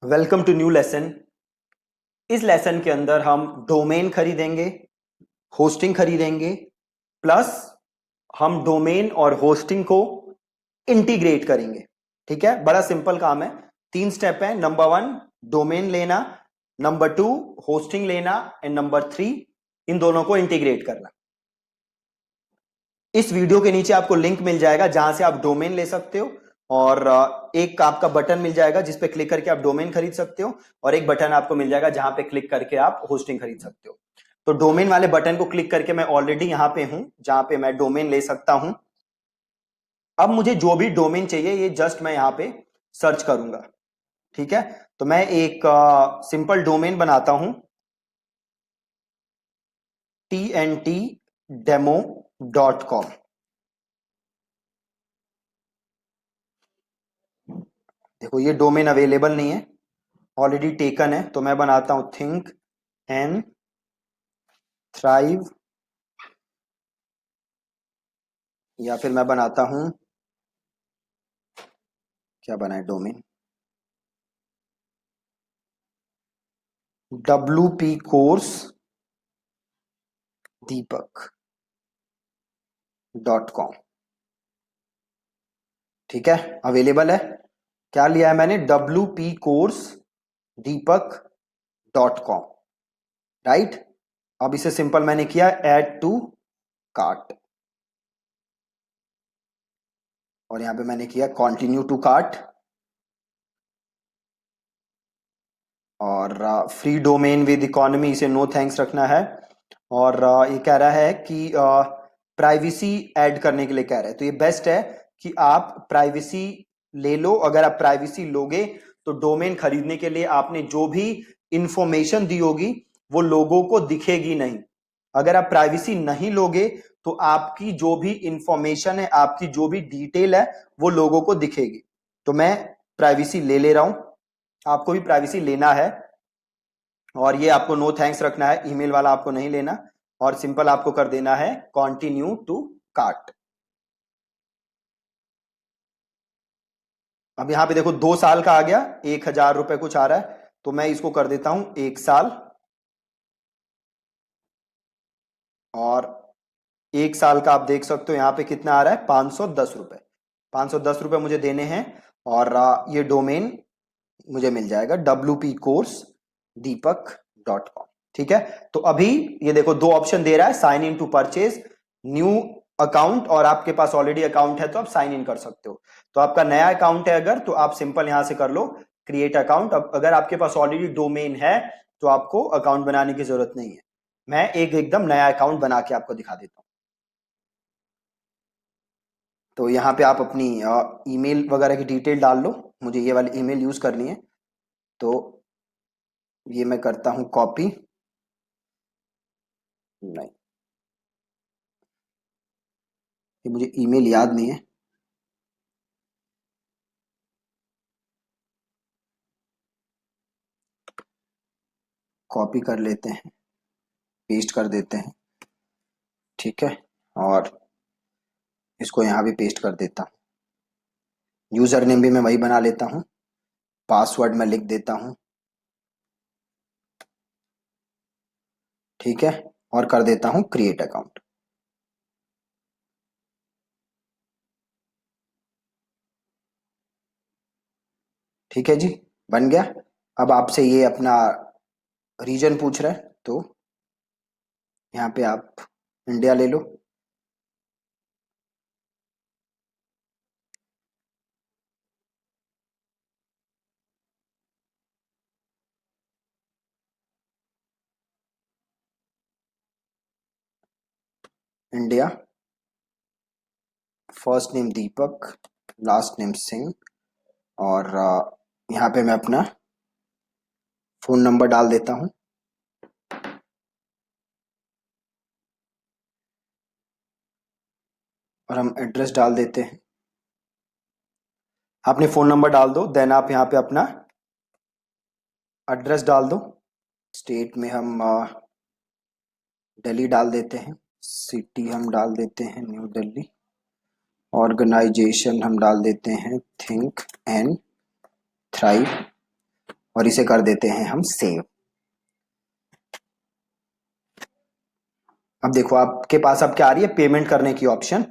Welcome to new lesson. इस lesson के अंदर हम डोमेन खरीदेंगे, होस्टिंग खरीदेंगे, प्लस हम डोमेन और होस्टिंग को इंटीग्रेट करेंगे। ठीक है, बड़ा सिंपल काम है। 3 स्टेप है। नंबर 1 डोमेन लेना, नंबर 2 होस्टिंग लेना एंड नंबर 3 इन दोनों को इंटीग्रेट करना। इस वीडियो के नीचे आपको लिंक मिल जाएगा जहां से आप डोमेन ले सकते हो और एक आपका बटन मिल जाएगा जिस पे क्लिक करके आप डोमेन खरीद सकते हो और एक बटन आपको मिल जाएगा जहां पे क्लिक करके आप होस्टिंग खरीद सकते हो। तो डोमेन वाले बटन को क्लिक करके मैं ऑलरेडी यहां पे हूं जहां पे मैं डोमेन ले सकता हूं। अब मुझे जो भी डोमेन चाहिए ये जस्ट मैं यहां पे सर्च करूंगा। ठीक है, तो मैं एक सिंपल डोमेन बनाता हूं, tntdemo.com। देखो ये डोमेन अवेलेबल नहीं है, ऑलरेडी टेकन है, तो मैं बनाता हूं थिंक एंड थ्राइव, या फिर मैं बनाता हूं, क्या बनाए डोमेन, WP कोर्स दीपक.com। ठीक है, अवेलेबल है। क्या लिया है मैंने, WP कोर्स दीपक.com। राइट, अब इसे सिंपल मैंने किया ऐड टू कार्ट और यहां पे मैंने किया कंटिन्यू टू कार्ट और फ्री डोमेन विद इकोनॉमी इसे नो थैंक्स रखना है। और ये कह रहा है कि प्राइवेसी ऐड करने के लिए कह रहा है, तो ये बेस्ट है कि आप प्राइवेसी ले लो। अगर आप प्राइवेसी लोगे तो डोमेन खरीदने के लिए आपने जो भी इंफॉर्मेशन दी होगी वो लोगों को दिखेगी नहीं। अगर आप प्राइवेसी नहीं लोगे तो आपकी जो भी इंफॉर्मेशन है, आपकी जो भी डिटेल है वो लोगों को दिखेगी। तो मैं प्राइवेसी ले रहा हूं, आपको भी प्राइवेसी लेना है और ये आपको नो थैंक्स रखना है, ईमेल वाला आपको नहीं लेना और सिंपल आपको कर देना है कंटिन्यू टू कार्ट। अब यहां पे देखो 2 साल का आ गया, 1,000 रुपए कुछ आ रहा है, तो मैं इसको कर देता हूं 1 साल और 1 साल का आप देख सकते हो यहां पे कितना आ रहा है, 510 रुपए। 510 रुपए मुझे देने हैं और ये डोमेन मुझे मिल जाएगा WP कोर्स दीपक.com। ठीक है, तो अभी ये देखो 2 ऑप्शन दे रहा है, sign in to purchase, new account, और आपके पास ऑलरेडी अकाउंट है तो आप साइन इन कर सकते हो। तो आपका नया अकाउंट है अगर, तो आप सिंपल यहां से कर लो क्रिएट अकाउंट। अब अगर आपके पास ऑलरेडी डोमेन है तो आपको अकाउंट बनाने की जरूरत नहीं है। मैं एक एकदम नया अकाउंट बना के आपको दिखा देता हूं। तो यहाँ पे आप अपनी ईमेल वगैरह की डिटेल डाल लो, मुझे ये वाली ईमेल यूज करनी है, तो ये मैं करता हूं कॉपी, नहीं ये मुझे ईमेल याद नहीं है, कॉपी कर लेते हैं, पेस्ट कर देते हैं। ठीक है, और इसको यहाँ भी पेस्ट कर देता हूँ। यूजर नेम भी मैं वही बना लेता हूँ, पासवर्ड मैं लिख देता हूँ। ठीक है, और कर देता हूँ क्रिएट अकाउंट। ठीक है जी, बन गया। अब आपसे ये अपना रीजन पूछ रहा है, तो यहाँ पे आप इंडिया ले लो। इंडिया, फर्स्ट नेम दीपक, लास्ट नेम सिंह, और यहाँ पे मैं अपना फोन नंबर डाल देता हूँ। और हम एड्रेस डाल देते हैं। आपने फोन नंबर डाल दो, देन आप यहाँ पे अपना एड्रेस डाल दो। स्टेट में हम दिल्ली डाल देते हैं, सिटी हम डाल देते हैं न्यू दिल्ली, ऑर्गेनाइजेशन हम डाल देते हैं थिंक एंड थ्राइव, और इसे कर देते हैं हम सेव। अब देखो आपके पास अब क्या आ रही है, पेमेंट करने की ऑप्शन।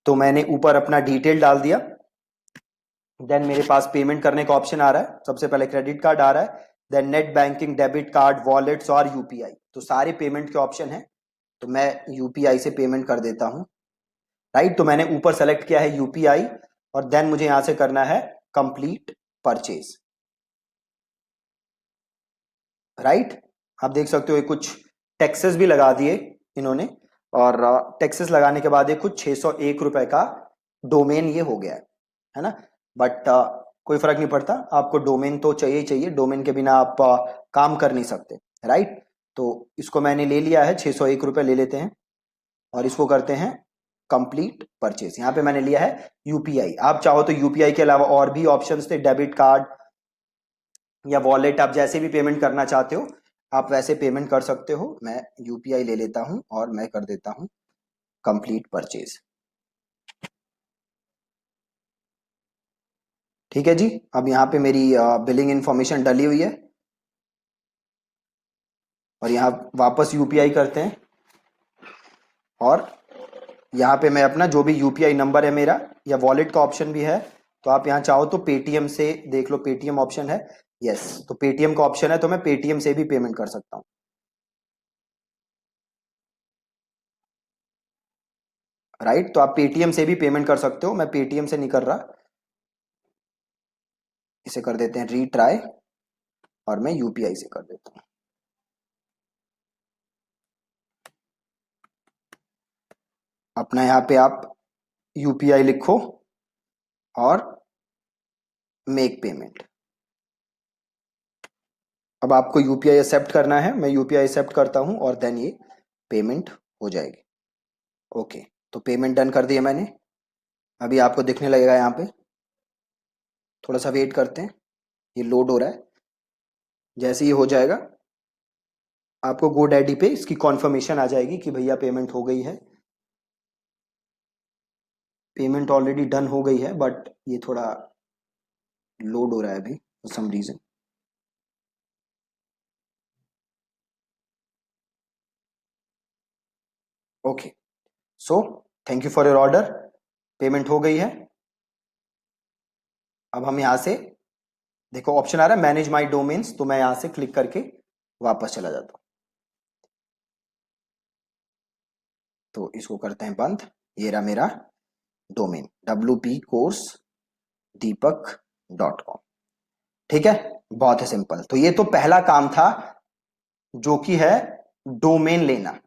तो मैंने ऊपर अपना डिटेल डाल दिया, देन मेरे पास पेमेंट करने का ऑप्शन आ रहा है। सबसे पहले क्रेडिट कार्ड आ रहा है, then net banking, debit card, wallets और यूपीआई। तो सारे पेमेंट के ऑप्शन है, तो मैं यूपीआई से पेमेंट कर देता हूं। राइट, तो मैंने ऊपर सेलेक्ट किया है यूपीआई, और देन मुझे यहां से करना है कंप्लीट परचेज। राइट, आप देख सकते हो ये कुछ टैक्सेस भी लगा दिए इन्होंने, और टैक्सेस लगाने के बाद ये कुछ 601 रुपए का डोमेन ये हो गया है ना। बट कोई फर्क नहीं पड़ता, आपको डोमेन तो चाहिए ही चाहिए, डोमेन के बिना आप काम कर नहीं सकते। राइट, तो इसको मैंने ले लिया है, 601 रुपए ले लेते हैं, और इसको करते हैं कंप्लीट परचेज। यहां पे मैंने लिया है यूपीआई। आप चाहो तो यूपीआई के अलावा और भी ऑप्शंस थे, डेबिट कार्ड या वॉलेट, आप जैसे भी पेमेंट करना चाहते हो आप वैसे पेमेंट कर सकते हो। मैं यूपीआई ले लेता हूं और मैं कर देता हूं कंप्लीट परचेज। ठीक है जी, अब यहाँ पे मेरी बिलिंग इंफॉर्मेशन डली हुई है, और यहाँ वापस यूपीआई करते हैं, और यहाँ पे मैं अपना जो भी यूपीआई नंबर है मेरा, या वॉलेट का ऑप्शन भी है, तो आप यहाँ चाहो तो पेटीएम से देख लो, पेटीएम ऑप्शन है। यस, तो पेटीएम का ऑप्शन है, तो मैं पेटीएम से भी पेमेंट कर सकता हूँ। राइट, तो आप पेटीएम से भी पेमेंट कर सकते हो, मैं पेटीएम से नहीं कर रहा। इसे कर देते हैं रीट्राई, और मैं यूपीआई से कर देता हूँ। अपना यहाँ पे आप यूपीआई लिखो और मेक पेमेंट। अब आपको यूपीआई एक्सेप्ट करना है, मैं यूपीआई एक्सेप्ट करता हूं, और देन ये पेमेंट हो जाएगी। ओके, तो पेमेंट डन कर दिया मैंने। अभी आपको दिखने लगेगा यहाँ पे, थोड़ा सा वेट करते हैं, ये लोड हो रहा है। जैसे ही हो जाएगा आपको GoDaddy पे इसकी कॉन्फर्मेशन आ जाएगी कि भैया पेमेंट हो गई है। पेमेंट ऑलरेडी डन हो गई है, बट ये थोड़ा लोड हो रहा है अभी for some reason. Okay, so thank you for your order, payment हो गई है। अब हम यहाँ से देखो ऑप्शन आ रहा है मैनेज माई डोमेन्स, तो मैं यहाँ से क्लिक करके वापस चला जाता हूँ। तो इसको करते हैं बंद। ये रहा मेरा डोमेन wpcourse.deepak.com। ठीक है, बहुत ही सिंपल। तो ये तो पहला काम था, जो कि है डोमेन लेना।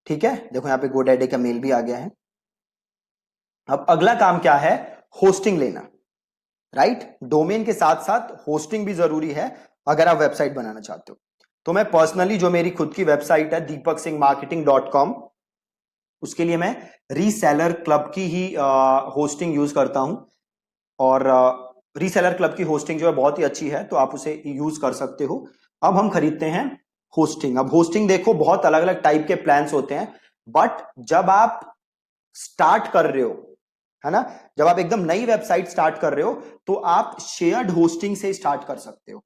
ठीक है, देखो यहाँ पे GoDaddy का मेल भी आ गया है। अब अगला काम क्या है, होस्टिंग लेना। राइट, डोमेन के साथ साथ होस्टिंग भी जरूरी है अगर आप वेबसाइट बनाना चाहते हो। तो मैं पर्सनली जो मेरी खुद की वेबसाइट है deepaksinghmarketing.com, उसके लिए मैं रीसेलर क्लब की ही होस्टिंग यूज करता हूं, और रीसेलर क्लब की होस्टिंग जो है बहुत ही अच्छी है, तो आप उसे यूज कर सकते हो। अब हम खरीदते हैं होस्टिंग। अब होस्टिंग देखो बहुत अलग अलग टाइप के प्लान्स होते हैं, बट जब आप स्टार्ट कर रहे हो, है ना, जब आप एकदम नई वेबसाइट स्टार्ट कर रहे हो, तो आप शेयर्ड होस्टिंग से स्टार्ट कर सकते हो।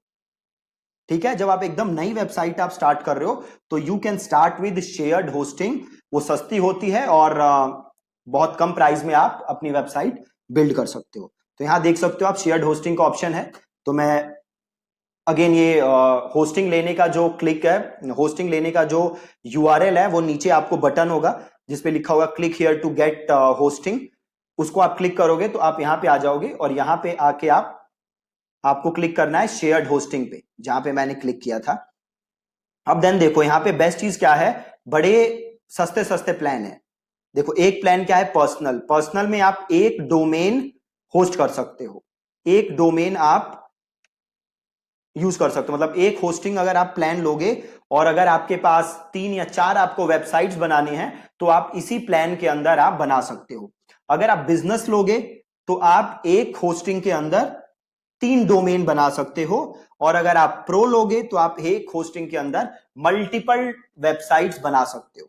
ठीक है, जब आप एकदम नई वेबसाइट आप स्टार्ट कर रहे हो, तो you can start with shared hosting. वो सस्ती होती है, और बहुत कम प्राइस में आप अपनी वेबसाइट बिल्ड कर सकते हो। तो यहां देख सकते हो आप शेयर्ड होस्टिंग का ऑप्शन है। तो मैं अगेन ये होस्टिंग लेने का जो क्लिक है, होस्टिंग लेने का जो यूआरएल है, वो नीचे आपको बटन होगा जिसपे लिखा होगा click here to get hosting. उसको आप क्लिक करोगे तो आप यहां पे आ जाओगे, और यहां पे आके आपको क्लिक करना है शेयर्ड होस्टिंग पे, जहां पे मैंने क्लिक किया था। अब देन देखो यहाँ पे बेस्ट चीज क्या है, बड़े सस्ते सस्ते प्लान है। देखो एक प्लान क्या है, पर्सनल। पर्सनल में आप एक डोमेन होस्ट कर सकते हो, एक डोमेन आप यूज कर सकते हो। मतलब एक होस्टिंग अगर आप प्लान लोगे, और अगर आपके पास 3 या 4 आपको वेबसाइट्स बनानी है, तो आप इसी प्लान के अंदर आप बना सकते हो। अगर आप बिजनेस लोगे, तो आप एक होस्टिंग के अंदर 3 डोमेन बना सकते हो, और अगर आप प्रो लोगे, तो आप एक होस्टिंग के अंदर मल्टीपल वेबसाइट्स बना सकते हो।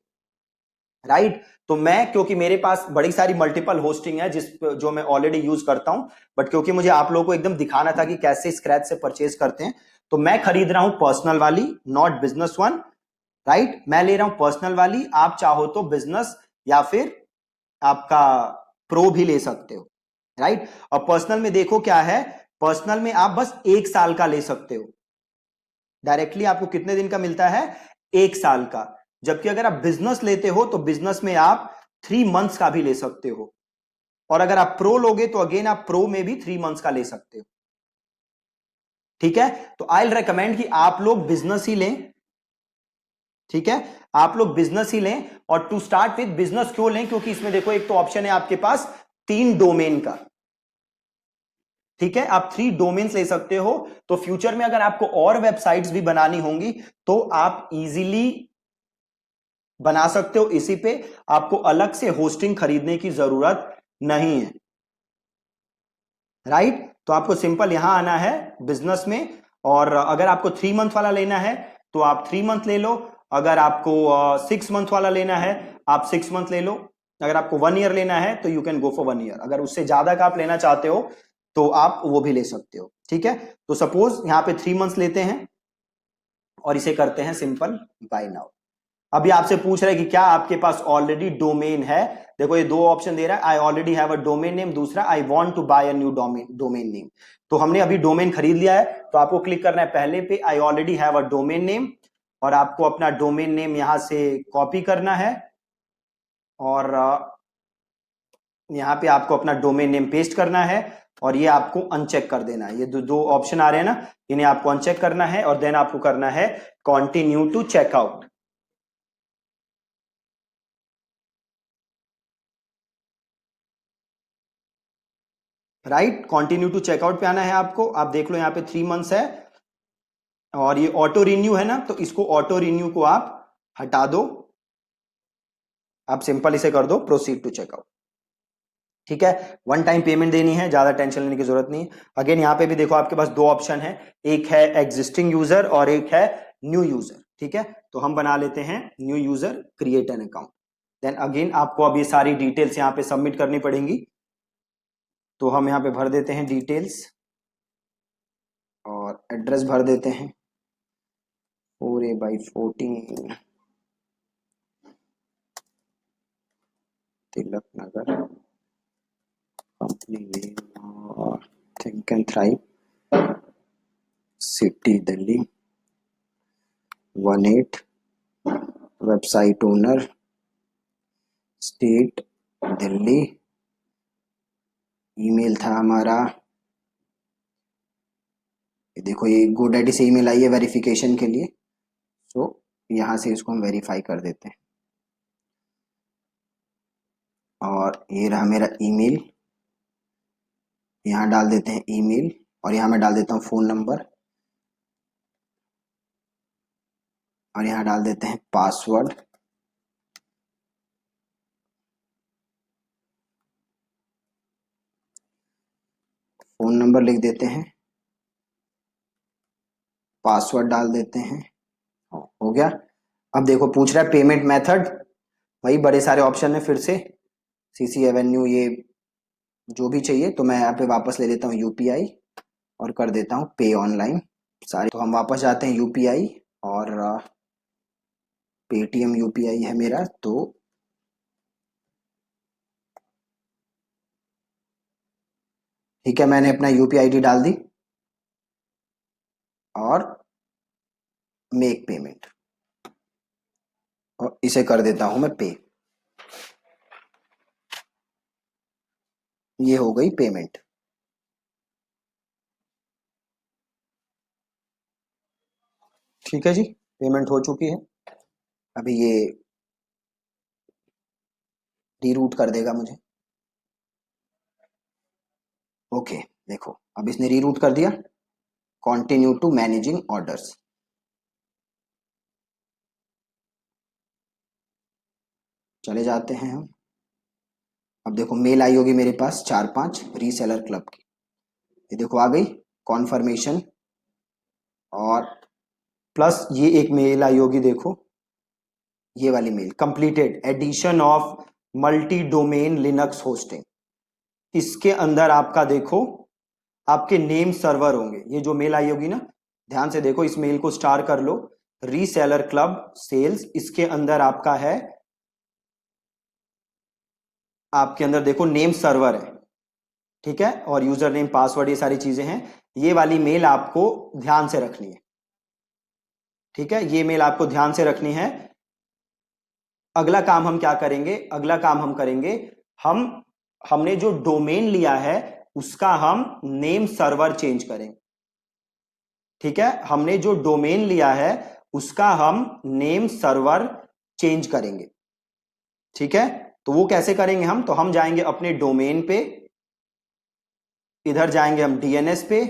राइट, तो मैं, क्योंकि मेरे पास बड़ी सारी मल्टीपल होस्टिंग है जो मैं ऑलरेडी यूज करता हूं, बट क्योंकि मुझे आप लोगों को एकदम दिखाना था कि कैसे स्क्रैच से परचेज करते हैं, तो मैं खरीद रहा हूं पर्सनल वाली, नॉट बिजनेस वन, राइट। मैं ले रहा हूं पर्सनल वाली, आप चाहो तो बिजनेस या फिर आपका प्रो भी ले सकते हो, राइट। और पर्सनल में देखो क्या है, पर्सनल में आप बस 1 साल का ले सकते हो, डायरेक्टली आपको कितने दिन का मिलता है, 1 साल का। जबकि अगर आप बिजनेस लेते हो तो बिजनेस में आप 3 मंथ्स का भी ले सकते हो, और अगर आप प्रो लोगे तो अगेन आप प्रो में भी 3 मंथ्स का ले सकते हो, ठीक है। तो आई विल रेकमेंड कि आप लोग बिजनेस ही लें, ठीक है, आप लोग बिजनेस ही लें। और टू स्टार्ट विद बिजनेस क्यों लें, क्योंकि इसमें देखो एक तो ऑप्शन है आपके पास 3 डोमेन का, ठीक है, आप 3 डोमेन्स ले सकते हो। तो फ्यूचर में अगर आपको और वेबसाइट्स भी बनानी होंगी तो आप इजीली बना सकते हो इसी पे, आपको अलग से होस्टिंग खरीदने की जरूरत नहीं है, राइट। तो आपको सिंपल यहां आना है बिजनेस में, और अगर आपको 3 मंथ वाला लेना है तो आप 3 मंथ ले लो, अगर आपको 6 मंथ वाला लेना है आप 6 मंथ ले लो, अगर आपको 1 ईयर लेना है तो you can go for 1 year, अगर उससे ज्यादा का आप लेना चाहते हो तो आप वो भी ले सकते हो, ठीक है। तो सपोज यहां पे 3 मंथ्स लेते हैं और इसे करते हैं सिंपल बाय नाउ। अभी आपसे पूछ रहा है कि क्या आपके पास ऑलरेडी डोमेन है, देखो ये 2 ऑप्शन दे रहा है, I already have a domain name, दूसरा I want to buy a new domain name. तो हमने अभी डोमेन खरीद लिया है, तो आपको क्लिक करना है पहले पे, आई already have a domain name, और आपको अपना डोमेन नेम यहां से कॉपी करना है, और यहां पे आपको अपना डोमेन नेम पेस्ट करना है, और ये आपको अनचेक कर देना है, ये दो ऑप्शन आ रहे हैं ना, इन्हें आपको अनचेक करना है, और देन आपको करना है continue to checkout, right. Continue to checkout पे आना है आपको, आप देख लो यहाँ पे 3 मंथ्स है, और ये ऑटो रिन्यू है ना, तो इसको ऑटो रिन्यू को आप हटा दो, आप सिंपल इसे कर दो प्रोसीड टू चेकआउट, ठीक है। वन टाइम पेमेंट देनी है, ज्यादा टेंशन लेने की जरूरत नहीं। अगेन यहाँ पे भी देखो आपके पास 2 ऑप्शन है, एक है एग्जिस्टिंग यूजर और एक है न्यू यूजर, ठीक है। तो हम बना लेते हैं new user, create an account, then again आपको अब ये सारी डिटेल्स यहाँ पे सबमिट करनी पड़ेंगी, तो हम यहाँ पे भर देते हैं डिटेल्स, और एड्रेस भर देते हैं 4A/14 Tilak Nagar, company name think and thrive, city Delhi 18, website owner state Delhi, email था हमारा, ये देखो ये GoDaddy से ईमेल आई है वेरिफिकेशन के लिए, तो यहाँ से इसको हम वेरीफाई कर देते हैं, और ये रहा मेरा ईमेल, यहाँ डाल देते हैं ईमेल, और यहाँ मैं डाल देता हूँ फ़ोन नंबर, और यहाँ डाल देते हैं पासवर्ड, फ़ोन नंबर लिख देते हैं, पासवर्ड डाल देते हैं, हो गया। अब देखो पूछ रहा है पेमेंट मेथड, वही बड़े सारे ऑप्शन है फिर से, सीसी एवेन्यू, ये जो भी चाहिए, तो मैं यहाँ पे वापस ले लेता हूँ यूपीआई, और कर देता हूँ पे ऑनलाइन सारे। तो हम वापस जाते हैं यूपीआई, और पेटीएम यूपीआई है मेरा, तो ठीक है, मैंने अपना यूपीआई आईडी डाल दी, और मेक पेमेंट, और इसे कर देता हूं मैं पे, ये हो गई पेमेंट, ठीक है जी, पेमेंट हो चुकी है। अभी ये रीरूट कर देगा मुझे, ओके। देखो अब इसने रीरूट कर दिया, कंटिन्यू टू मैनेजिंग ऑर्डर्स, चले जाते हैं हम। अब देखो मेल आई होगी मेरे पास 4-5 रीसेलर क्लब की, ये देखो आ गई कॉन्फर्मेशन, और प्लस ये एक मेल आई होगी, देखो ये वाली mail, completed edition of multi domain Linux hosting, इसके अंदर आपका देखो आपके नेम सर्वर होंगे, ये जो मेल आई होगी ना, ध्यान से देखो, इस मेल को स्टार कर लो। रीसेलर क्लब सेल्स, इसके अंदर आपका है, आपके अंदर देखो नेम सर्वर है, ठीक है, और यूजर नेम पासवर्ड ये सारी चीजें हैं। ये वाली मेल आपको ध्यान से रखनी है, ठीक है, ये मेल आपको ध्यान से रखनी है। अगला काम हम क्या करेंगे, अगला काम हम करेंगे, हमने जो डोमेन लिया है उसका हम नेम सर्वर चेंज करेंगे, ठीक है, हमने जो डोमेन लिया है उसका हम नेम सर्वर चेंज करेंगे, ठीक है। तो वो कैसे करेंगे हम, तो हम जाएंगे अपने डोमेन पे, इधर जाएंगे हम डीएनएस पे,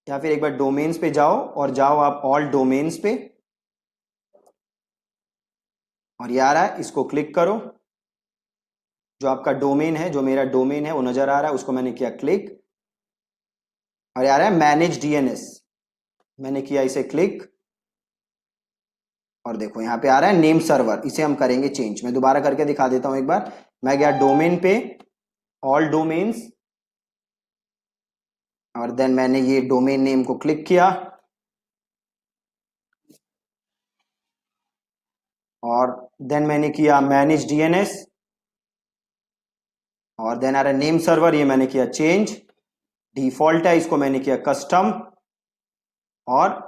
या फिर एक बार डोमेन्स पे जाओ और जाओ आप ऑल डोमेन्स पे, और ये आ रहा है, इसको क्लिक करो। जो आपका डोमेन है, जो मेरा डोमेन है वो नजर आ रहा है, उसको मैंने किया क्लिक, और ये आ रहा है मैनेज डीएनएस, मैंने किया इसे क्लिक, और देखो यहां पे आ रहा है नेम सर्वर, इसे हम करेंगे चेंज। मैं दोबारा करके दिखा देता हूं एक बार। मैं गया डोमेन पे, ऑल डोमेन्स, और देन मैंने ये डोमेन नेम को क्लिक किया, और देन मैंने किया मैनेज डीएनएस, और देन आ रहा है नेम सर्वर, ये मैंने किया चेंज, डिफॉल्ट है, इसको मैंने किया कस्टम, और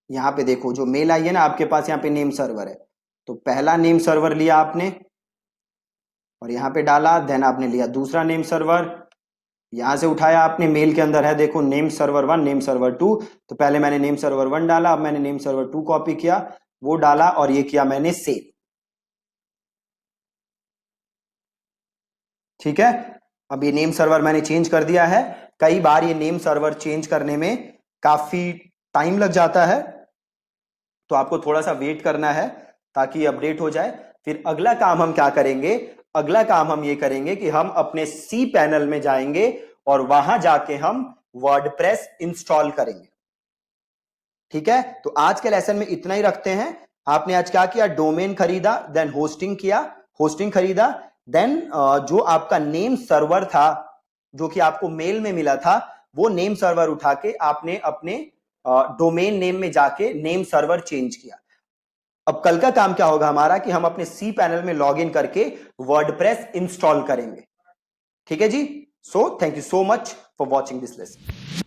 यहां पे देखो जो मेल आई है ना आपके पास, यहां पे नेम सर्वर है, तो पहला नेम सर्वर लिया आपने और यहां पे डाला, देन आपने लिया दूसरा नेम सर्वर, यहां से उठाया आपने, मेल के अंदर है देखो नेम सर्वर 1 नेम सर्वर 2, तो पहले मैंने नेम सर्वर 1 डाला, अब मैंने नेम सर्वर 2 कॉपी किया, वो डाला, और ये किया मैंने सेव, ठीक है। अब ये नेम सर्वर मैंने चेंज कर दिया है। कई बार ये नेम सर्वर चेंज करने में काफी टाइम लग जाता है, तो आपको थोड़ा सा वेट करना है ताकि अपडेट हो जाए। फिर अगला काम हम क्या करेंगे, अगला काम हम ये करेंगे कि हम अपने सी पैनल में जाएंगे और वहां जाके हम वर्डप्रेस इंस्टॉल करेंगे, ठीक है। तो आज के लेसन में इतना ही रखते हैं। आपने आज क्या किया, डोमेन खरीदा, देन होस्टिंग किया, होस्टिंग खरीदा, देन जो आपका नेम सर्वर था जो कि आपको मेल में मिला था, वो नेम सर्वर उठा के आपने अपने डोमेन नेम में जाके नेम सर्वर चेंज किया। अब कल का काम क्या होगा हमारा कि हम अपने सी पैनल में लॉग इन करके वर्डप्रेस इंस्टॉल करेंगे, ठीक है जी। So thank you so much for watching this lesson.